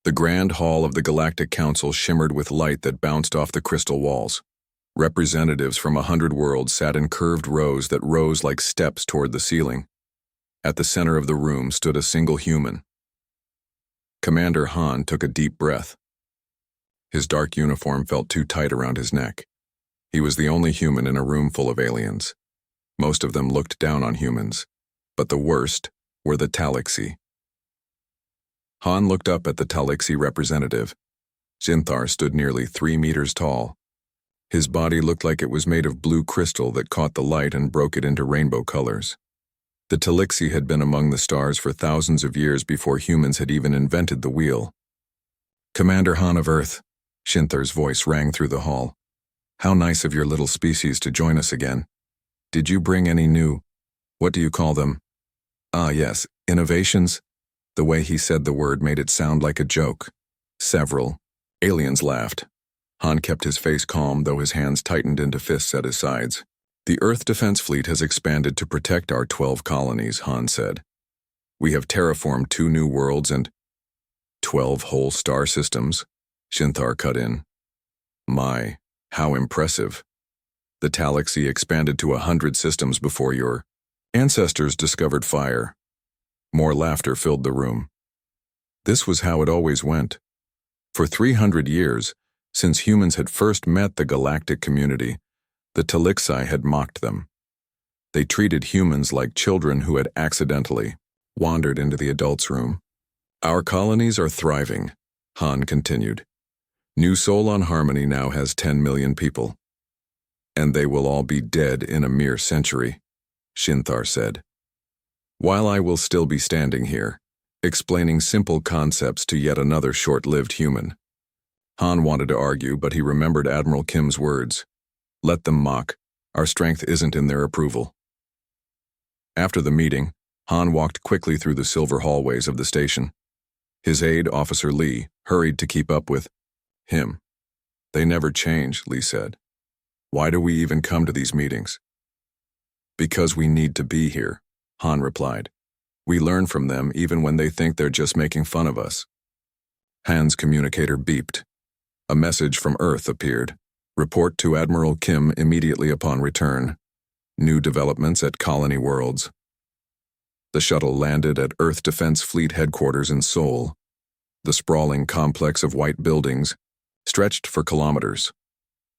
The grand hall of the Galactic Council shimmered with light that bounced off the crystal walls. Representatives from 100 worlds sat in curved rows that rose like steps toward the ceiling. At the center of the room stood a single human. Commander Han took a deep breath. His dark uniform felt too tight around his neck. He was the only human in a room full of aliens. Most of them looked down on humans, but the worst were the Talixi. Han looked up at the Talixi representative. Xinthar stood nearly 3 meters tall. His body looked like it was made of blue crystal that caught the light and broke it into rainbow colors. The Talixi had been among the stars for thousands of years before humans had even invented the wheel. "Commander Han of Earth," Xinthar's voice rang through the hall. "How nice of your little species to join us again. Did you bring any new, what do you call them? Ah yes, innovations?" The way he said the word made it sound like a joke. Several aliens laughed. Han kept his face calm, though his hands tightened into fists at his sides. "The Earth Defense Fleet has expanded to protect our 12 colonies," Han said. "We have terraformed 2 new worlds and 12 whole star systems," Xinthar cut in. "My, how impressive. The Talixi expanded to 100 systems before your ancestors discovered fire." More laughter filled the room. This was how it always went. For 300 years, since humans had first met the galactic community, the Talixi had mocked them. They treated humans like children who had accidentally wandered into the adults' room. "Our colonies are thriving," Han continued. "New Solon Harmony now has 10 million people. And they will all be dead in a mere century," Xinthar said. "While I will still be standing here, explaining simple concepts to yet another short-lived human." Han wanted to argue, but he remembered Admiral Kim's words. "Let them mock. Our strength isn't in their approval." After the meeting, Han walked quickly through the silver hallways of the station. His aide, Officer Lee, hurried to keep up with him. "They never change," Lee said. "Why do we even come to these meetings?" "Because we need to be here," Han replied. "We learn from them even when they think they're just making fun of us." Han's communicator beeped. A message from Earth appeared. "Report to Admiral Kim immediately upon return. New developments at Colony Worlds." The shuttle landed at Earth Defense Fleet headquarters in Seoul. The sprawling complex of white buildings stretched for kilometers.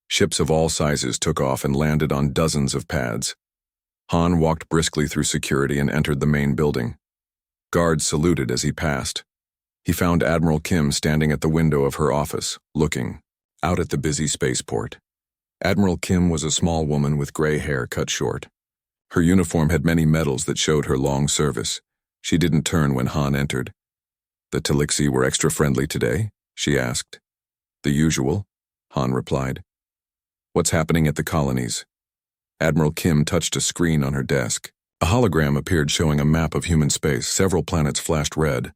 Ships of all sizes took off and landed on dozens of pads. Han walked briskly through security and entered the main building. Guards saluted as he passed. He found Admiral Kim standing at the window of her office, looking out at the busy spaceport. Admiral Kim was a small woman with gray hair cut short. Her uniform had many medals that showed her long service. She didn't turn when Han entered. "The Talixi were extra friendly today?" she asked. "The usual," Han replied. "What's happening at the colonies?" Admiral Kim touched a screen on her desk. A hologram appeared showing a map of human space. Several planets flashed red.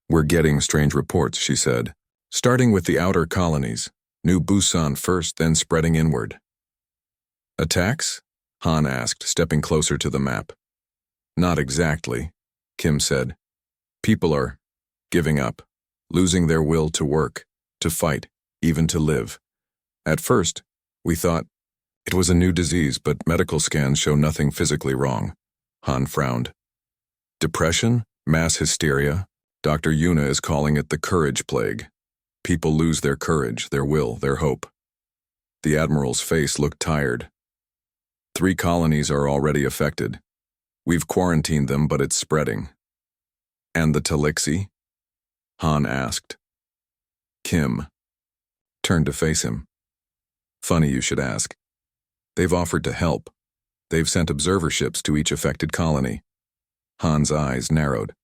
"We're getting strange reports," she said. "Starting with the outer colonies. New Busan first, then spreading inward." "Attacks?" Han asked, stepping closer to the map. "Not exactly," Kim said. "People are giving up, losing their will to work, to fight, even to live. At first, we thought it was a new disease, but medical scans show nothing physically wrong." Han frowned. "Depression? Mass hysteria? Dr. Yuna is calling it the courage plague. People lose their courage, their will, their hope." The Admiral's face looked tired. 3 colonies are already affected. We've quarantined them, but it's spreading." "And the Talixi?" Han asked. Kim turned to face him. "Funny you should ask. They've offered to help. They've sent observer ships to each affected colony." Han's eyes narrowed.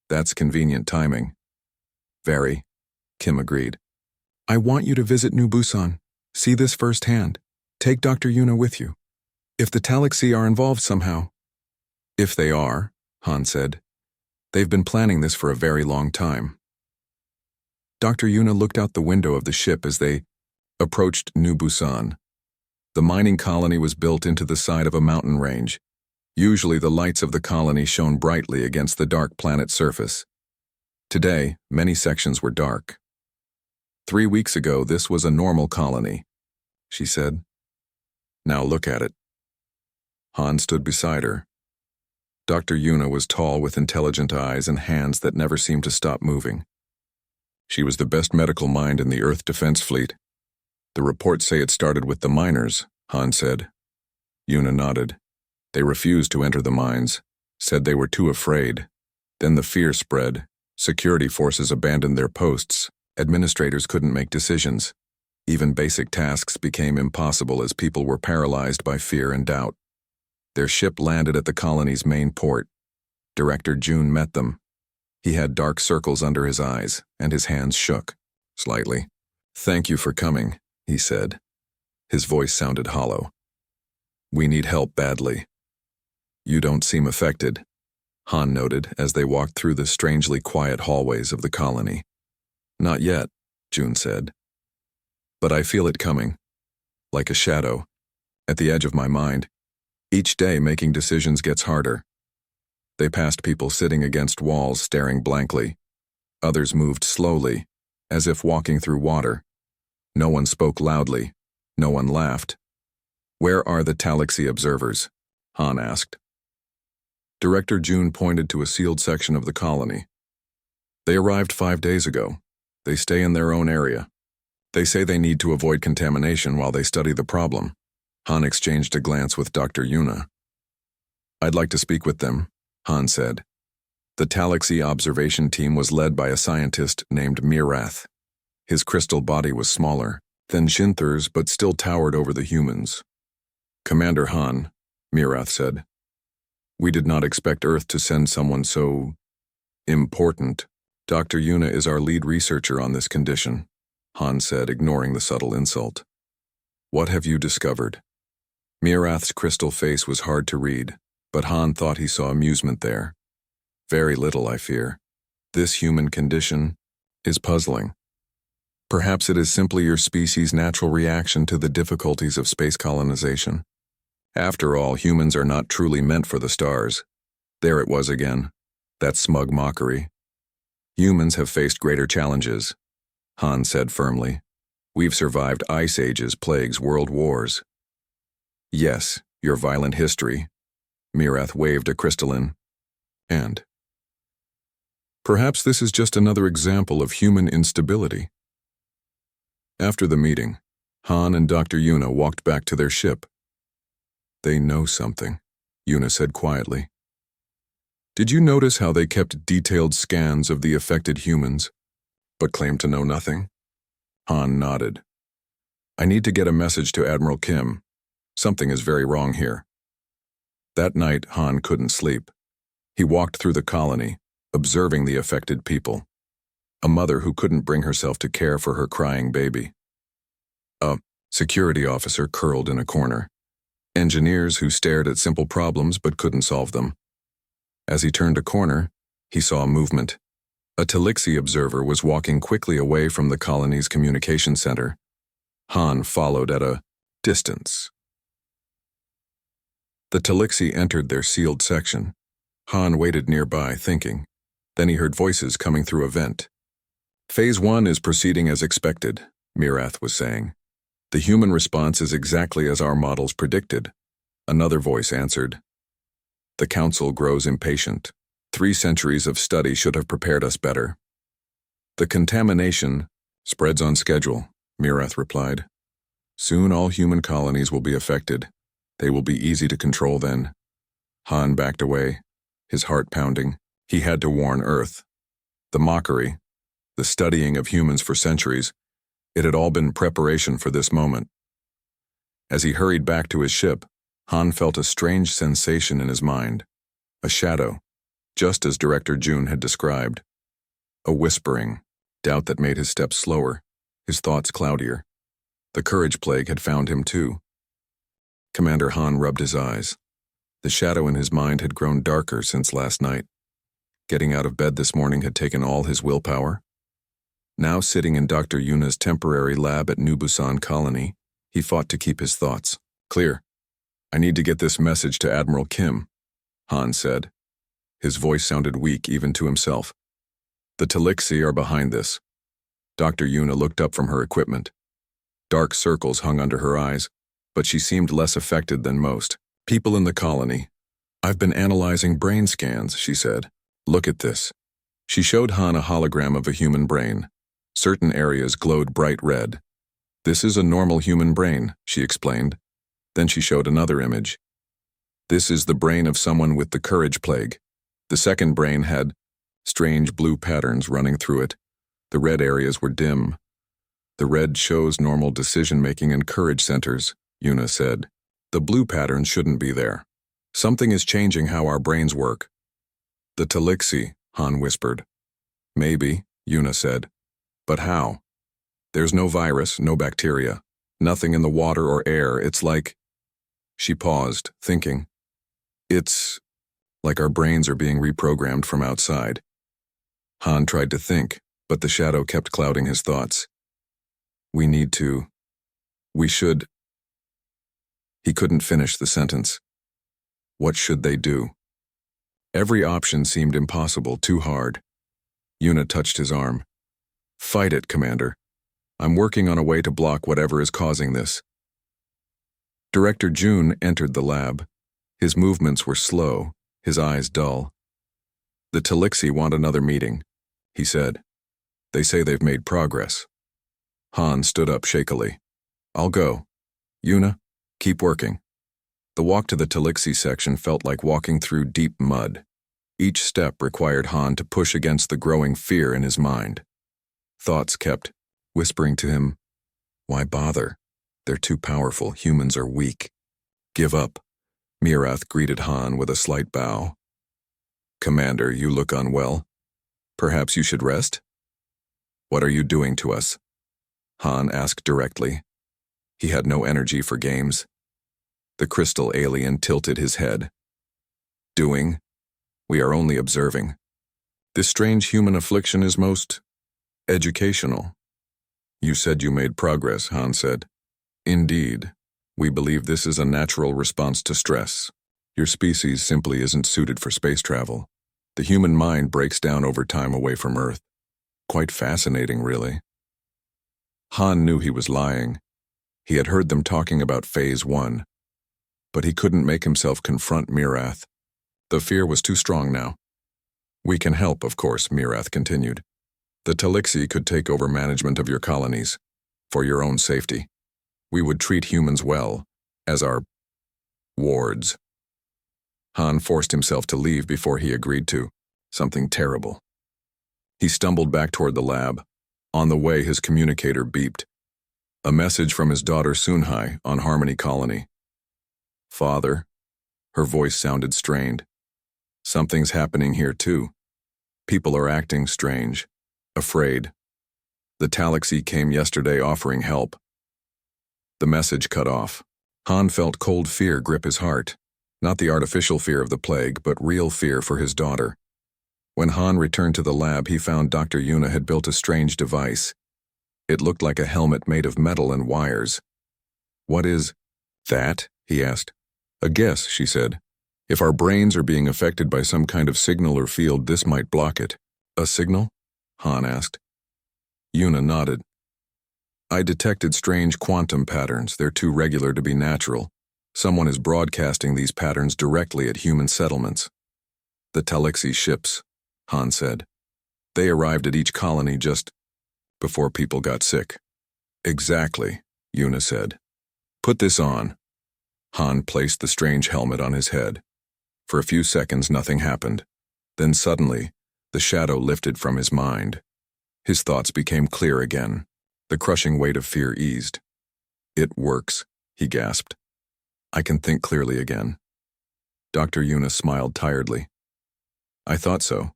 "That's convenient timing." "Very," Kim agreed. "I want you to visit New Busan. See this firsthand. Take Dr. Yuna with you. If the Talixi are involved somehow." "If they are," Han said. "They've been planning this for a very long time." Dr. Yuna looked out the window of the ship as they approached New Busan. The mining colony was built into the side of a mountain range. Usually the lights of the colony shone brightly against the dark planet's surface. Today, many sections were dark. 3 weeks ago, this was a normal colony, she said. Now look at it. Han stood beside her. Dr. Yuna was tall with intelligent eyes and hands that never seemed to stop moving. She was the best medical mind in the Earth Defense Fleet. The reports say it started with the miners, Han said. Yuna nodded. They refused to enter the mines, said they were too afraid. Then the fear spread. Security forces abandoned their posts. Administrators couldn't make decisions. Even basic tasks became impossible as people were paralyzed by fear and doubt. Their ship landed at the colony's main port. Director June met them. He had dark circles under his eyes, and his hands shook, slightly. "Thank you for coming," he said. His voice sounded hollow. "We need help badly." "You don't seem affected," Han noted as they walked through the strangely quiet hallways of the colony. "Not yet," June said. "But I feel it coming, like a shadow, at the edge of my mind. Each day making decisions gets harder." They passed people sitting against walls staring blankly. Others moved slowly, as if walking through water. No one spoke loudly. No one laughed. "Where are the Galaxy observers?" Han asked. Director June pointed to a sealed section of the colony. "They arrived 5 days ago. They stay in their own area. They say they need to avoid contamination while they study the problem." Han exchanged a glance with Dr. Yuna. "I'd like to speak with them," Han said. The Galaxy observation team was led by a scientist named Mirath. His crystal body was smaller than Shinther's but still towered over the humans. "Commander Han," Mirath said, "we did not expect Earth to send someone so important. Dr. Yuna is our lead researcher on this condition," Han said, ignoring the subtle insult. "What have you discovered?" Mirath's crystal face was hard to read, but Han thought he saw amusement there. "Very little, I fear. This human condition is puzzling. Perhaps it is simply your species' natural reaction to the difficulties of space colonization. After all, humans are not truly meant for the stars." There it was again, that smug mockery. "Humans have faced greater challenges," Han said firmly. "We've survived ice ages, plagues, world wars." "Yes, your violent history." Mirath waved a crystalline. "And perhaps this is just another example of human instability." After the meeting, Han and Dr. Yuna walked back to their ship. "They know something," Yuna said quietly. "Did you notice how they kept detailed scans of the affected humans, but claimed to know nothing?" Han nodded. "I need to get a message to Admiral Kim. Something is very wrong here." That night, Han couldn't sleep. He walked through the colony, observing the affected people. A mother who couldn't bring herself to care for her crying baby. A security officer curled in a corner. Engineers who stared at simple problems but couldn't solve them. As he turned a corner, he saw movement. A Galaxy observer was walking quickly away from the colony's communication center. Han followed at a distance. The Galaxy entered their sealed section. Han waited nearby, thinking. Then he heard voices coming through a vent. "Phase 1 is proceeding as expected," Mirath was saying. "The human response is exactly as our models predicted." Another voice answered. "The Council grows impatient. 3 centuries of study should have prepared us better." "The contamination spreads on schedule," Mirath replied. "Soon all human colonies will be affected. They will be easy to control then." Han backed away, his heart pounding. He had to warn Earth. The mockery, the studying of humans for centuries, it had all been preparation for this moment. As he hurried back to his ship, Han felt a strange sensation in his mind. A shadow, just as Director June had described. A whispering, doubt that made his steps slower, his thoughts cloudier. The courage plague had found him too. Commander Han rubbed his eyes. The shadow in his mind had grown darker since last night. Getting out of bed this morning had taken all his willpower. Now sitting in Dr. Yuna's temporary lab at New Busan Colony, he fought to keep his thoughts clear. "I need to get this message to Admiral Kim," Han said. His voice sounded weak even to himself. The Talixi are behind this. Dr. Yuna looked up from her equipment. Dark circles hung under her eyes, but she seemed less affected than most. People in the colony. I've been analyzing brain scans, she said. Look at this. She showed Han a hologram of a human brain. Certain areas glowed bright red. This is a normal human brain, she explained. Then she showed another image. This is the brain of someone with the courage plague. The second brain had strange blue patterns running through it. The red areas were dim. The red shows normal decision-making and courage centers, Yuna said. The blue patterns shouldn't be there. Something is changing how our brains work. The Talixi, Han whispered. Maybe, Yuna said. But how? There's no virus, no bacteria. Nothing in the water or air. It's like... She paused, thinking. It's like our brains are being reprogrammed from outside. Han tried to think, but the shadow kept clouding his thoughts. We should... He couldn't finish the sentence. What should they do? Every option seemed impossible, too hard. Yuna touched his arm. Fight it, Commander. I'm working on a way to block whatever is causing this. Director June entered the lab. His movements were slow, his eyes dull. The Talixi want another meeting, he said. They say they've made progress. Han stood up shakily. I'll go. Yuna, keep working. The walk to the Talixi section felt like walking through deep mud. Each step required Han to push against the growing fear in his mind. Thoughts kept whispering to him, why bother? They're too powerful, humans are weak. Give up. Mirath greeted Han with a slight bow. Commander, you look unwell. Perhaps you should rest? What are you doing to us? Han asked directly. He had no energy for games. The crystal alien tilted his head. Doing? We are only observing. This strange human affliction is most educational. You said you made progress, Han said. Indeed. We believe this is a natural response to stress. Your species simply isn't suited for space travel. The human mind breaks down over time away from Earth. Quite fascinating, really. Han knew he was lying. He had heard them talking about Phase 1. But he couldn't make himself confront Mirath. The fear was too strong now. We can help, of course, Mirath continued. The Talixi could take over management of your colonies, for your own safety. We would treat humans well, as our wards. Han forced himself to leave before he agreed to. Something terrible. He stumbled back toward the lab. On the way, his communicator beeped. A message from his daughter Sunhai on Harmony Colony. Father. Her voice sounded strained. Something's happening here too. People are acting strange. Afraid. The Talixi came yesterday offering help. The message cut off. Han felt cold fear grip his heart. Not the artificial fear of the plague, but real fear for his daughter. When Han returned to the lab, he found Dr. Yuna had built a strange device. It looked like a helmet made of metal and wires. What is that? He asked. A guess, she said. If our brains are being affected by some kind of signal or field, this might block it. A signal? Han asked. Yuna nodded. I detected strange quantum patterns. They're too regular to be natural. Someone is broadcasting these patterns directly at human settlements. The Talixi ships, Han said. They arrived at each colony just before people got sick. Exactly, Yuna said. Put this on. Han placed the strange helmet on his head. For a few seconds, nothing happened. Then suddenly, the shadow lifted from his mind. His thoughts became clear again. The crushing weight of fear eased. It works, he gasped. I can think clearly again. Dr. Yuna smiled tiredly. I thought so.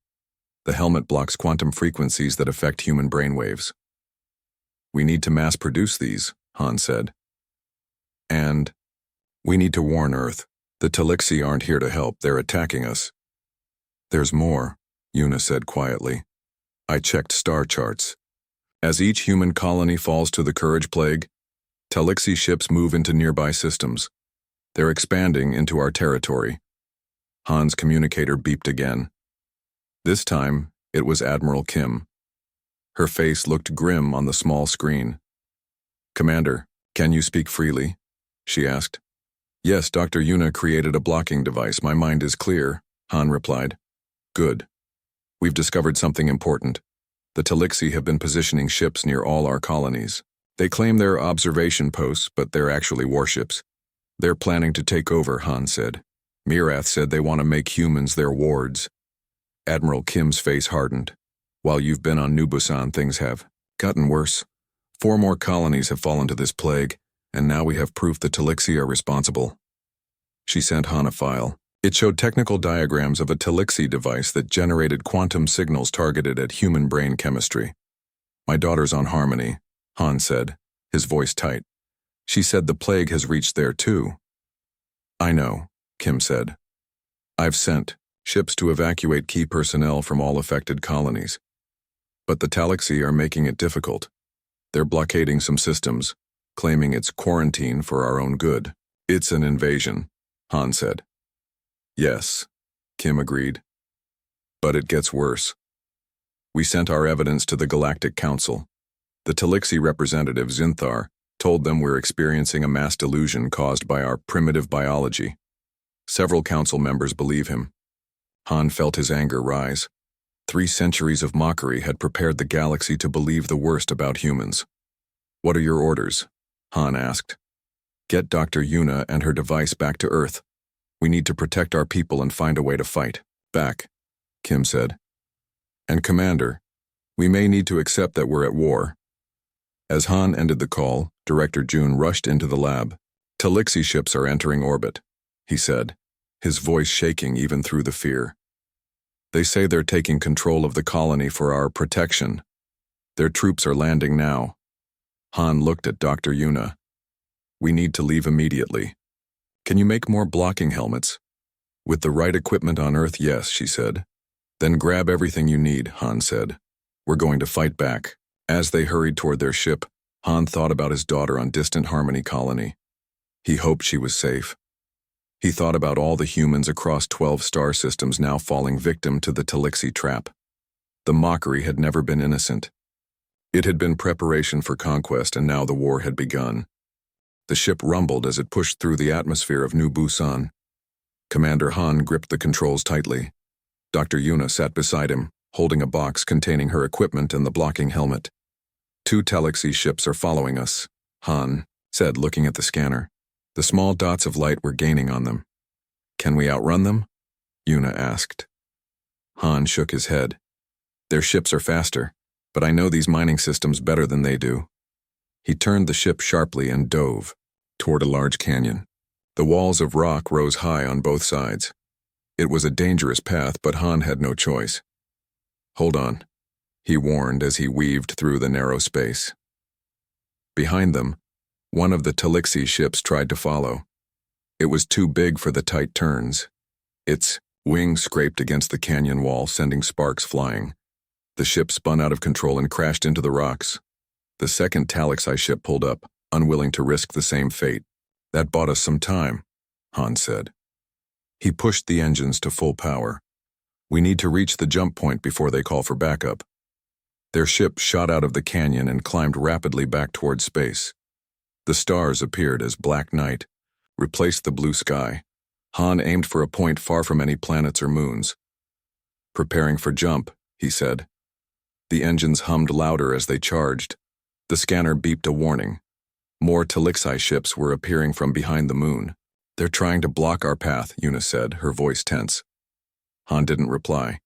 The helmet blocks quantum frequencies that affect human brainwaves. We need to mass-produce these, Han said. And we need to warn Earth. The Talixi aren't here to help, they're attacking us. There's more, Yuna said quietly. I checked star charts. As each human colony falls to the Courage Plague, Talixi ships move into nearby systems. They're expanding into our territory. Han's communicator beeped again. This time, It was Admiral Kim. Her face looked grim on the small screen. "Commander, can you speak freely?" she asked. "Yes, Dr. Yuna created a blocking device. My mind is clear," Han replied. "Good. We've discovered something important. The Talixi have been positioning ships near all our colonies. They claim they're observation posts, but they're actually warships. They're planning to take over," Han said. "Mirath said they want to make humans their wards." Admiral Kim's face hardened. "While you've been on New Busan, things have gotten worse. 4 more colonies have fallen to this plague, and now we have proof the Talixi are responsible." She sent Han a file. It showed technical diagrams of a Talixi device that generated quantum signals targeted at human brain chemistry. "My daughter's on Harmony," Han said, his voice tight. "She said the plague has reached there too." "I know," Kim said. "I've sent ships to evacuate key personnel from all affected colonies. But the Talixi are making it difficult. They're blockading some systems, claiming it's quarantine for our own good." "It's an invasion," Han said. "Yes," Kim agreed. "But it gets worse. We sent our evidence to the Galactic Council. The Talixi representative, Zinthar, told them we're experiencing a mass delusion caused by our primitive biology. Several council members believe him." Han felt his anger rise. 3 centuries of mockery had prepared the galaxy to believe the worst about humans. "What are your orders?" Han asked. "Get Dr. Yuna and her device back to Earth. We need to protect our people and find a way to fight back," Kim said. "And Commander, we may need to accept that we're at war." As Han ended the call, Director June rushed into the lab. "Talixi ships are entering orbit," he said, his voice shaking even through the fear. "They say they're taking control of the colony for our protection. Their troops are landing now." Han looked at Dr. Yuna. "We need to leave immediately. Can you make more blocking helmets?" "With the right equipment on Earth, yes," she said. "Then grab everything you need," Han said. "We're going to fight back." As they hurried toward their ship, Han thought about his daughter on distant Harmony colony. He hoped she was safe. He thought about all the humans across 12 star systems now falling victim to the Talixi trap. The mockery had never been innocent. It had been preparation for conquest, and now the war had begun. The ship rumbled as it pushed through the atmosphere of New Busan. Commander Han gripped the controls tightly. Dr. Yuna sat beside him, holding a box containing her equipment and the blocking helmet. "2 Talixi ships are following us," Han said, looking at the scanner. The small dots of light were gaining on them. "Can we outrun them?" Yuna asked. Han shook his head. "Their ships are faster, but I know these mining systems better than they do." He turned the ship sharply and dove toward a large canyon. The walls of rock rose high on both sides. It was a dangerous path, but Han had no choice. "Hold on," he warned as he weaved through the narrow space. Behind them, one of the Talixi ships tried to follow. It was too big for the tight turns. Its wings scraped against the canyon wall, sending sparks flying. The ship spun out of control and crashed into the rocks. The second Talixi ship pulled up, unwilling to risk the same fate. "That bought us some time," Han said. He pushed the engines to full power. "We need to reach the jump point before they call for backup." Their ship shot out of the canyon and climbed rapidly back toward space. The stars appeared as black night, replaced the blue sky. Han aimed for a point far from any planets or moons. "Preparing for jump," he said. The engines hummed louder as they charged. The scanner beeped a warning. More Talixi ships were appearing from behind the moon. "They're trying to block our path," Yuna said, her voice tense. Han didn't reply.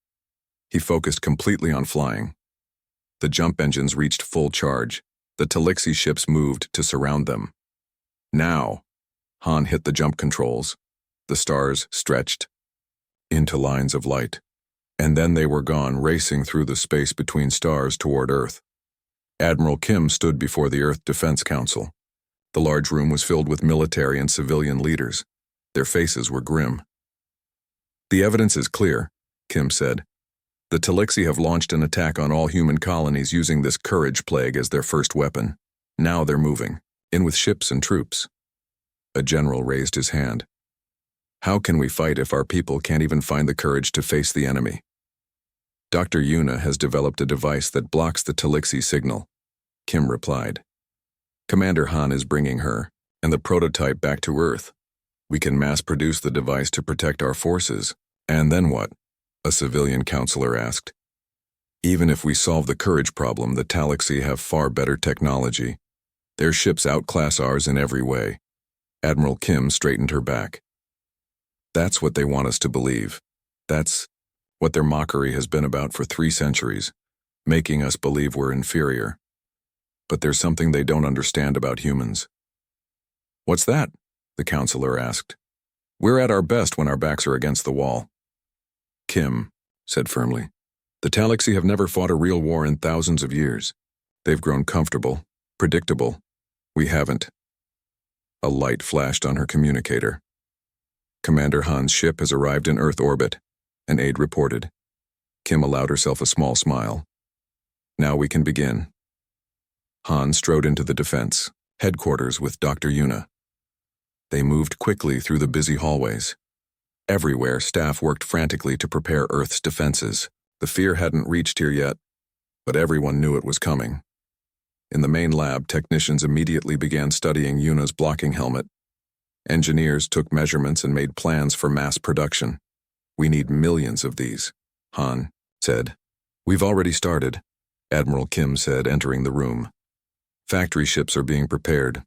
He focused completely on flying. The jump engines reached full charge. The Talixi ships moved to surround them. "Now!" Han hit the jump controls. The stars stretched into lines of light, and then they were gone, racing through the space between stars toward Earth. Admiral Kim stood before the Earth Defense Council. The large room was filled with military and civilian leaders. Their faces were grim. "The evidence is clear," Kim said. "The Talixi have launched an attack on all human colonies using this courage plague as their first weapon. Now they're moving, in with ships and troops." A general raised his hand. "How can we fight if our people can't even find the courage to face the enemy?" Dr. Yuna has developed a device that blocks the Talixi signal, Kim replied. Commander Han is bringing her and the prototype back to Earth. We can mass-produce the device to protect our forces. And then what? A civilian counselor asked. Even if we solve the courage problem, the Talixi have far better technology. Their ships outclass ours in every way. Admiral Kim straightened her back. That's what they want us to believe. That's what their mockery has been about for 3 centuries, making us believe we're inferior. But there's something they don't understand about humans. What's that? The counselor asked. We're at our best when our backs are against the wall. Kim said firmly. The Talixi have never fought a real war in thousands of years. They've grown comfortable, predictable. We haven't. A light flashed on her communicator. Commander Han's ship has arrived in Earth orbit, an aide reported. Kim allowed herself a small smile. Now we can begin. Han strode into the defense headquarters with Dr. Yuna. They moved quickly through the busy hallways. Everywhere, staff worked frantically to prepare Earth's defenses. The fear hadn't reached here yet, but everyone knew it was coming. In the main lab, technicians immediately began studying Yuna's blocking helmet. Engineers took measurements and made plans for mass production. We need millions of these, Han said. We've already started, Admiral Kim said, entering the room. Factory ships are being prepared.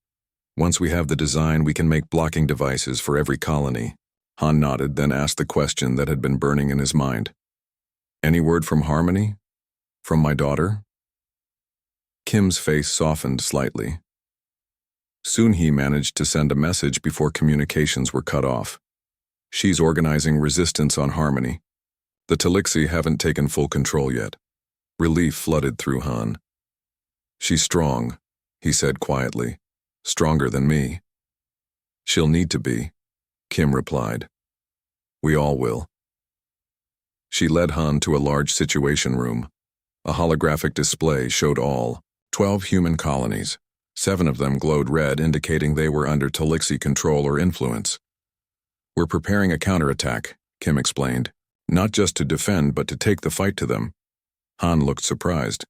Once we have the design, we can make blocking devices for every colony. Han nodded, then asked the question that had been burning in his mind. Any word from Harmony? From my daughter? Kim's face softened slightly. Soon he managed to send a message before communications were cut off. She's organizing resistance on Harmony. The Talixi haven't taken full control yet. Relief flooded through Han. She's strong, he said quietly. Stronger than me. She'll need to be, Kim replied. We all will. She led Han to a large situation room. A holographic display showed all 12 human colonies. 7 of them glowed red, indicating they were under Talixi control or influence. We're preparing a counterattack, Kim explained. Not just to defend, but to take the fight to them. Han looked surprised.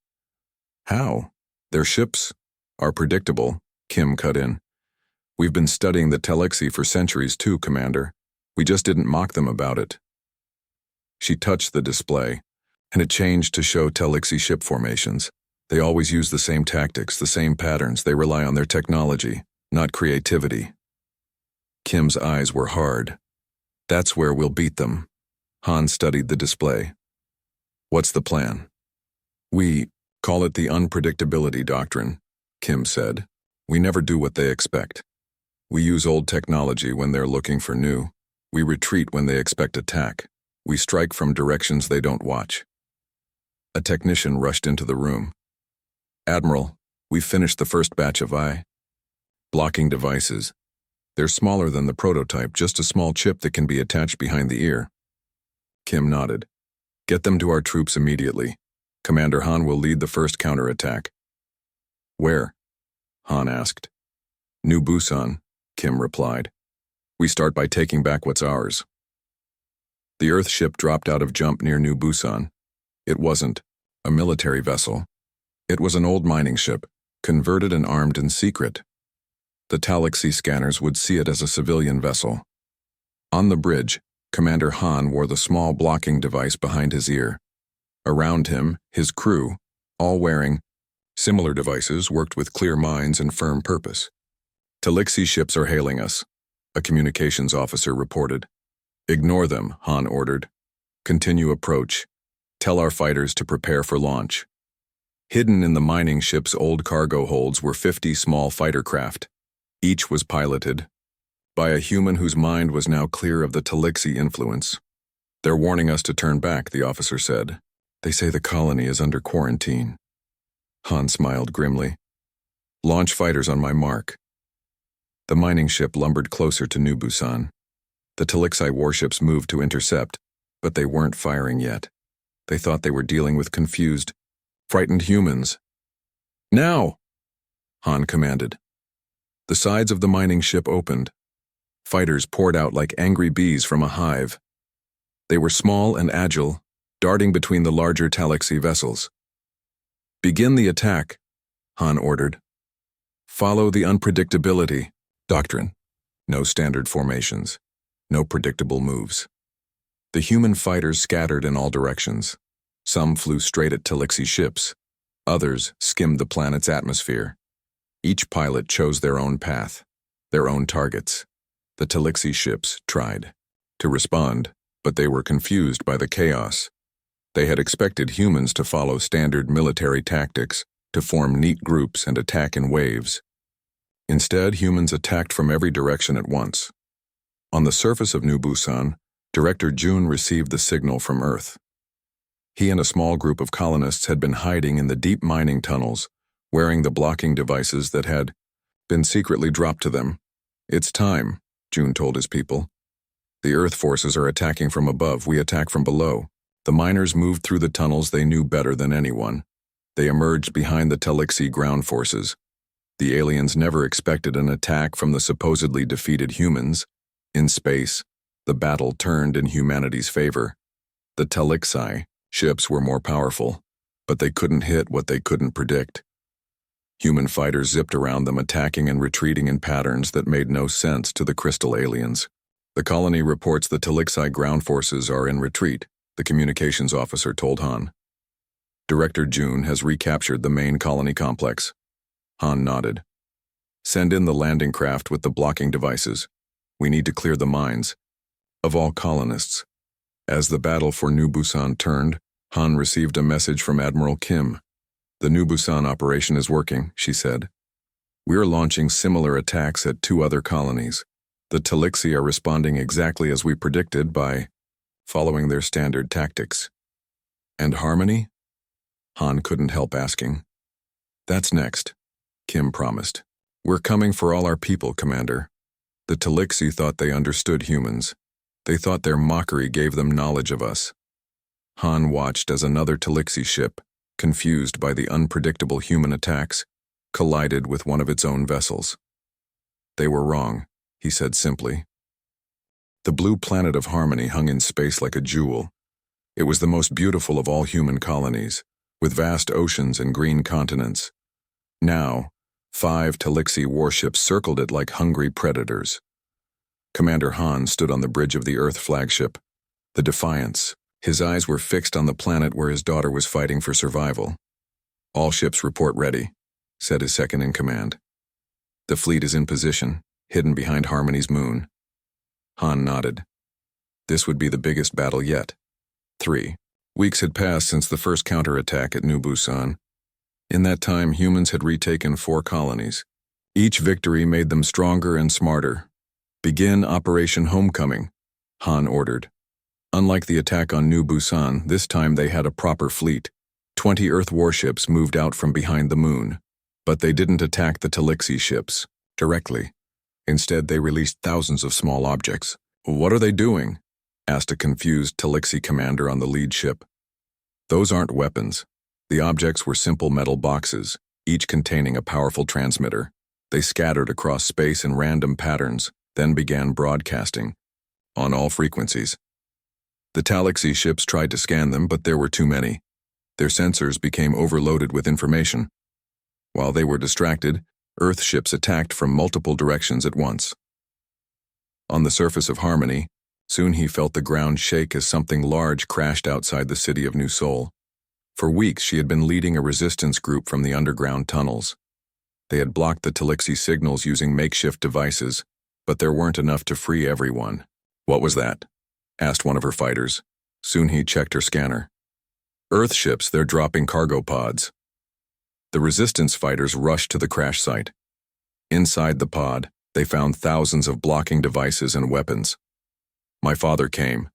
How? Their ships are predictable, Kim cut in. We've been studying the Talixi for centuries too, Commander. We just didn't mock them about it. She touched the display, and it changed to show Talixi ship formations. They always use the same tactics, the same patterns. They rely on their technology, not creativity. Kim's eyes were hard. That's where we'll beat them. Han studied the display. What's the plan? We call it the unpredictability doctrine, Kim said. We never do what they expect. We use old technology when they're looking for new. We retreat when they expect attack. We strike from directions they don't watch. A technician rushed into the room. Admiral, we've finished the first batch of blocking devices. They're smaller than the prototype, just a small chip that can be attached behind the ear. Kim nodded. Get them to our troops immediately. Commander Han will lead the first counterattack. Where? Han asked. New Busan, Kim replied. We start by taking back what's ours. The Earth ship dropped out of jump near New Busan. It wasn't a military vessel. It was an old mining ship, converted and armed in secret. The Talixi scanners would see it as a civilian vessel. On the bridge, Commander Han wore the small blocking device behind his ear. Around him, his crew, all wearing similar devices, worked with clear minds and firm purpose. Talixi ships are hailing us, a communications officer reported. Ignore them, Han ordered. Continue approach. Tell our fighters to prepare for launch. Hidden in the mining ship's old cargo holds were 50 small fighter craft. Each was piloted by a human whose mind was now clear of the Talixi influence. They're warning us to turn back, the officer said. They say the colony is under quarantine. Han smiled grimly. Launch fighters on my mark. The mining ship lumbered closer to New Busan. The Talixi warships moved to intercept, but they weren't firing yet. They thought they were dealing with confused, frightened humans. Now! Han commanded. The sides of the mining ship opened. Fighters poured out like angry bees from a hive. They were small and agile, darting between the larger Talaxi vessels. "Begin the attack," Han ordered. "Follow the unpredictability doctrine. No standard formations. No predictable moves." The human fighters scattered in all directions. Some flew straight at Talaxi ships. Others skimmed the planet's atmosphere. Each pilot chose their own path, their own targets. The Talaxi ships tried to respond, but they were confused by the chaos. They had expected humans to follow standard military tactics, to form neat groups and attack in waves. Instead, humans attacked from every direction at once. On the surface of New Busan, Director Jun received the signal from Earth. He and a small group of colonists had been hiding in the deep mining tunnels, wearing the blocking devices that had been secretly dropped to them. "It's time," Jun told his people. "The Earth forces are attacking from above, we attack from below." The miners moved through the tunnels they knew better than anyone. They emerged behind the Talaxi ground forces. The aliens never expected an attack from the supposedly defeated humans. In space, the battle turned in humanity's favor. The Talaxi ships were more powerful, but they couldn't hit what they couldn't predict. Human fighters zipped around them, attacking and retreating in patterns that made no sense to the crystal aliens. "The colony reports the Talaxi ground forces are in retreat," the communications officer told Han. "Director Jun has recaptured the main colony complex." Han nodded. "Send in the landing craft with the blocking devices. We need to clear the mines." Of all colonists. As the battle for New Busan turned, Han received a message from Admiral Kim. "The New Busan operation is working," she said. "We're launching similar attacks at 2 other colonies. The Talaxi are responding exactly as we predicted by following their standard tactics." "And Harmony?" Han couldn't help asking. "That's next," Kim promised. "We're coming for all our people, Commander." The Talaxi thought they understood humans. They thought their mockery gave them knowledge of us. Han watched as another Talaxi ship, confused by the unpredictable human attacks, collided with one of its own vessels. "They were wrong," he said simply. The blue planet of Harmony hung in space like a jewel. It was the most beautiful of all human colonies, with vast oceans and green continents. Now, 5 Talaxi warships circled it like hungry predators. Commander Han stood on the bridge of the Earth flagship, the Defiance. His eyes were fixed on the planet where his daughter was fighting for survival. "All ships report ready," said his second-in-command. "The fleet is in position, hidden behind Harmony's moon." Han nodded. This would be the biggest battle yet. 3 weeks had passed since the first counterattack at New Busan. In that time, humans had retaken 4 colonies. Each victory made them stronger and smarter. "Begin Operation Homecoming," Han ordered. Unlike the attack on New Busan, this time they had a proper fleet. 20 Earth warships moved out from behind the moon. But they didn't attack the Talaxi ships directly. Instead, they released thousands of small objects. "What are they doing?" asked a confused Talaxi commander on the lead ship. "Those aren't weapons. The objects were simple metal boxes, each containing a powerful transmitter. They scattered across space in random patterns, then began broadcasting on all frequencies. The Talaxi ships tried to scan them, but there were too many. Their sensors became overloaded with information. While they were distracted, Earth ships attacked from multiple directions at once. On the surface of Harmony, soon he felt the ground shake as something large crashed outside the city of New Seoul. For weeks she had been leading a resistance group from the underground tunnels. They had blocked the Talaxi signals using makeshift devices, but there weren't enough to free everyone. "What was that?" asked one of her fighters. Soon he checked her scanner. "Earth ships, they're dropping cargo pods." The resistance fighters rushed to the crash site. Inside the pod, they found thousands of blocking devices and weapons. "My father came,"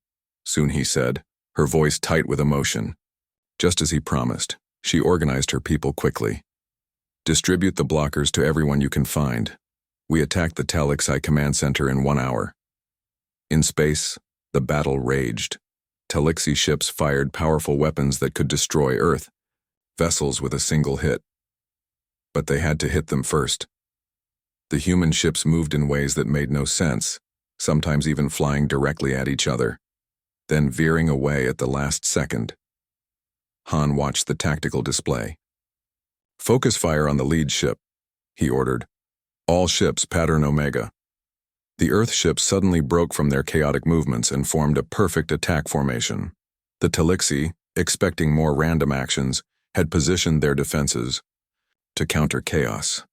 soon he said, her voice tight with emotion. Just as he promised, she organized her people quickly. "Distribute the blockers to everyone you can find. We attacked the Talaxi command center in 1 hour." In space, the battle raged. Talaxi ships fired powerful weapons that could destroy Earth, vessels with a single hit. But they had to hit them first. The human ships moved in ways that made no sense, sometimes even flying directly at each other. then veering away at the last second. Han watched the tactical display. "Focus fire on the lead ship," he ordered. "All ships pattern Omega." The Earth ships suddenly broke from their chaotic movements and formed a perfect attack formation. The Talixi, expecting more random actions, had positioned their defenses to counter chaos.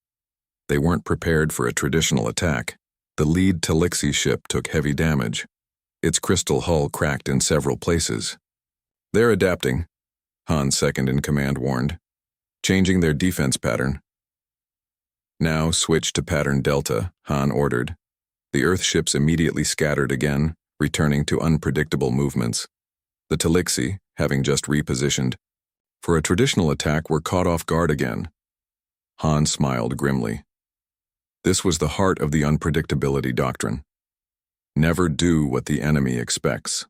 They weren't prepared for a traditional attack. The lead Talixi ship took heavy damage. Its crystal hull cracked in several places. "They're adapting," Han's second-in-command warned, "changing their defense pattern." "Now switch to pattern Delta," Han ordered. The Earth ships immediately scattered again, returning to unpredictable movements. The Talixi, having just repositioned for a traditional attack, were caught off guard again. Han smiled grimly. This was the heart of the unpredictability doctrine. Never do what the enemy expects.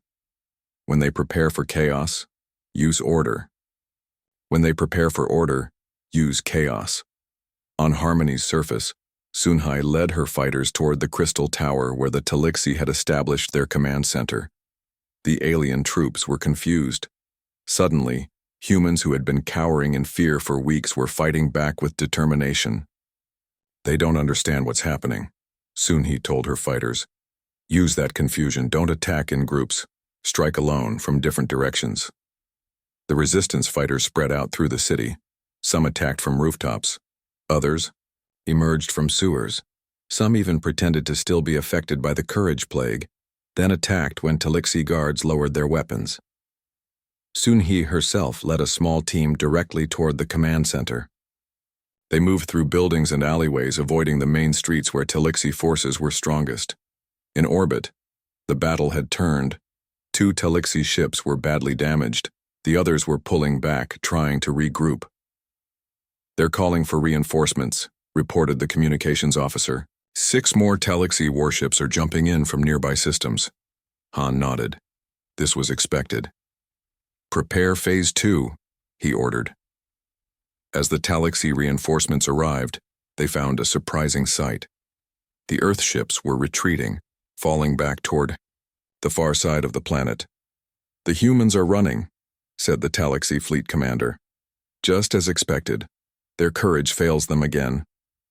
When they prepare for chaos, use order. When they prepare for order, use chaos. On Harmony's surface, Sunhai led her fighters toward the crystal tower where the Talixi had established their command center. The alien troops were confused. Suddenly, humans who had been cowering in fear for weeks were fighting back with determination. "They don't understand what's happening," Sunhai told her fighters. "Use that confusion. Don't attack in groups. Strike alone from different directions." The resistance fighters spread out through the city. Some attacked from rooftops. Others emerged from sewers. Some even pretended to still be affected by the courage plague, then attacked when Talixi guards lowered their weapons. Sunhai herself led a small team directly toward the command center. They moved through buildings and alleyways, avoiding the main streets where Talixi forces were strongest. In orbit, the battle had turned. 2 Talixi ships were badly damaged. The others were pulling back, trying to regroup. "They're calling for reinforcements," reported the communications officer. 6 more Talixi warships are jumping in from nearby systems. Han nodded. This was expected. "Prepare Phase 2, he ordered. As the Talixi reinforcements arrived, they found a surprising sight. The Earth ships were retreating, falling back toward the far side of the planet. "The humans are running," said the Talixi fleet commander. "Just as expected. Their courage fails them again.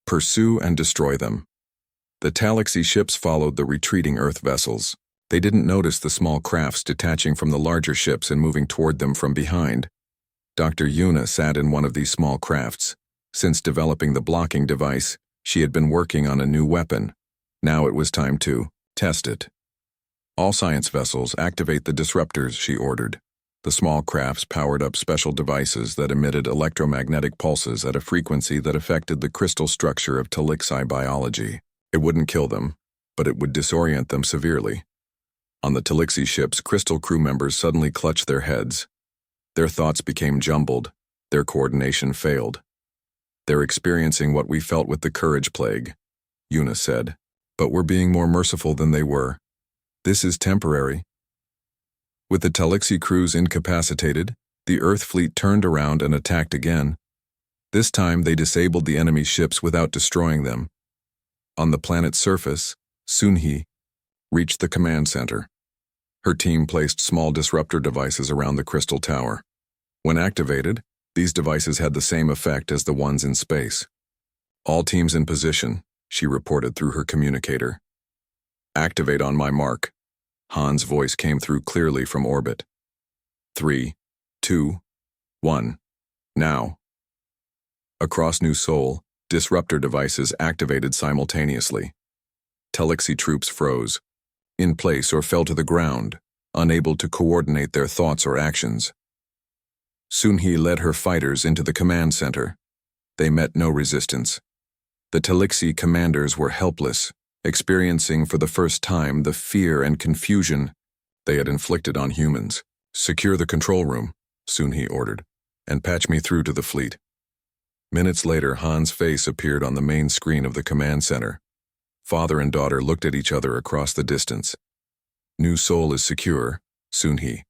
Pursue and destroy them." The Talixi ships followed the retreating Earth vessels. They didn't notice the small crafts detaching from the larger ships and moving toward them from behind. Dr. Yuna sat in one of these small crafts. Since developing the blocking device, she had been working on a new weapon. Now it was time to test it. "All science vessels activate the disruptors," she ordered. The small crafts powered up special devices that emitted electromagnetic pulses at a frequency that affected the crystal structure of Talixi biology. It wouldn't kill them, but it would disorient them severely. On the Talixi ships, crystal crew members suddenly clutched their heads. Their thoughts became jumbled. Their coordination failed. "They're experiencing what we felt with the courage plague," Yuna said. "But we're being more merciful than they were. This is temporary." With the Talixi crews incapacitated, the Earth fleet turned around and attacked again. This time they disabled the enemy ships without destroying them. On the planet's surface, Sunhai reached the command center. Her team placed small disruptor devices around the crystal tower. When activated, these devices had the same effect as the ones in space. "All teams in position," she reported through her communicator. "Activate on my mark." Han's voice came through clearly from orbit. 3, 2, 1. Now. Across New Sol, disruptor devices activated simultaneously. Talixi troops froze, in place or fell to the ground, unable to coordinate their thoughts or actions. Sunhai led her fighters into the command center. They met no resistance. The Talixi commanders were helpless, experiencing for the first time the fear and confusion they had inflicted on humans. "Secure the control room," Sunhai ordered, "and patch me through to the fleet." Minutes later, Han's face appeared on the main screen of the command center. Father and daughter looked at each other across the distance. "New Sol is secure," Sunhai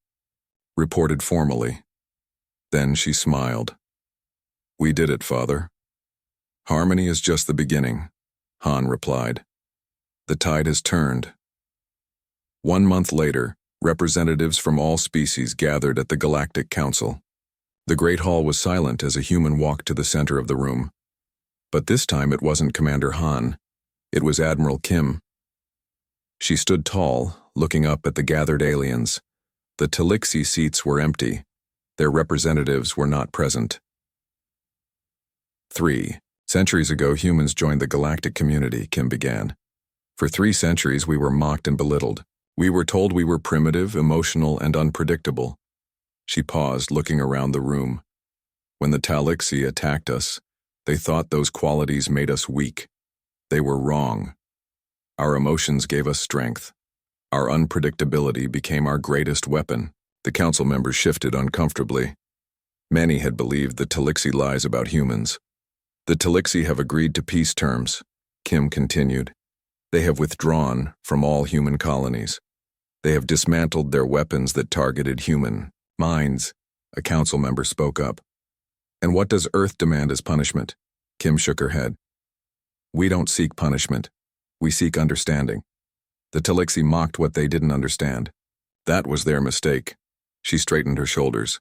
reported formally. Then she smiled. "We did it, Father." "Harmony is just the beginning," Han replied. "The tide has turned." 1 month later, Representatives from all species gathered at the Galactic Council. The Great Hall was silent as a human walked to the center of the room. But this time it wasn't Commander Han. It was Admiral Kim. She stood tall, looking up at the gathered aliens. The Talixi seats were empty. Their representatives were not present. 3 centuries ago, humans joined the galactic community, Kim began. For 3 centuries, we were mocked and belittled. We were told we were primitive, emotional, and unpredictable. She paused, looking around the room. When the Talixi attacked us, they thought those qualities made us weak. They were wrong. Our emotions gave us strength. Our unpredictability became our greatest weapon. The council members shifted uncomfortably. Many had believed the Talixi lies about humans. The Talixi have agreed to peace terms, Kim continued. They have withdrawn from all human colonies. They have dismantled their weapons that targeted human minds, a council member spoke up. And what does Earth demand as punishment? Kim shook her head. We don't seek punishment. We seek understanding. The Talixi mocked what they didn't understand. That was their mistake. She straightened her shoulders.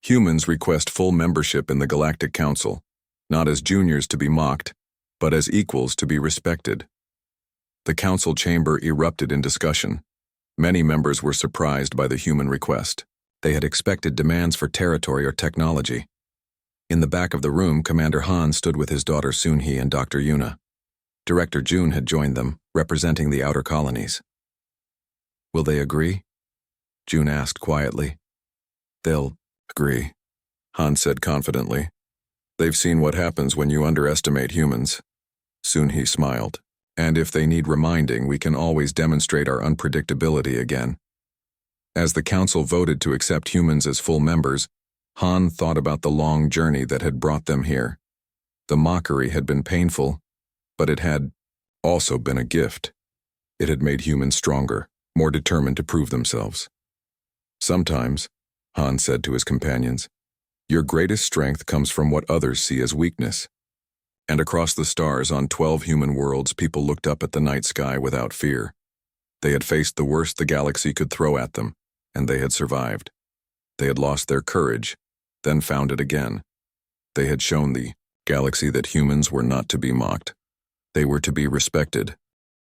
Humans request full membership in the Galactic Council, not as juniors to be mocked, but as equals to be respected. The council chamber erupted in discussion. Many members were surprised by the human request. They had expected demands for territory or technology. In the back of the room, Commander Han stood with his daughter Soon-hee and Dr. Yuna. Director June had joined them, representing the outer colonies. Will they agree? June asked quietly. They'll agree, Han said confidently. They've seen what happens when you underestimate humans. Soon-hee smiled. And if they need reminding, we can always demonstrate our unpredictability again. As the council voted to accept humans as full members, Han thought about the long journey that had brought them here. The mockery had been painful, but it had also been a gift. It had made humans stronger, more determined to prove themselves. Sometimes, Han said to his companions, your greatest strength comes from what others see as weakness. And across the stars on 12 human worlds, people looked up at the night sky without fear. They had faced the worst the galaxy could throw at them, and they had survived. They had lost their courage, then found it again. They had shown the galaxy that humans were not to be mocked. They were to be respected.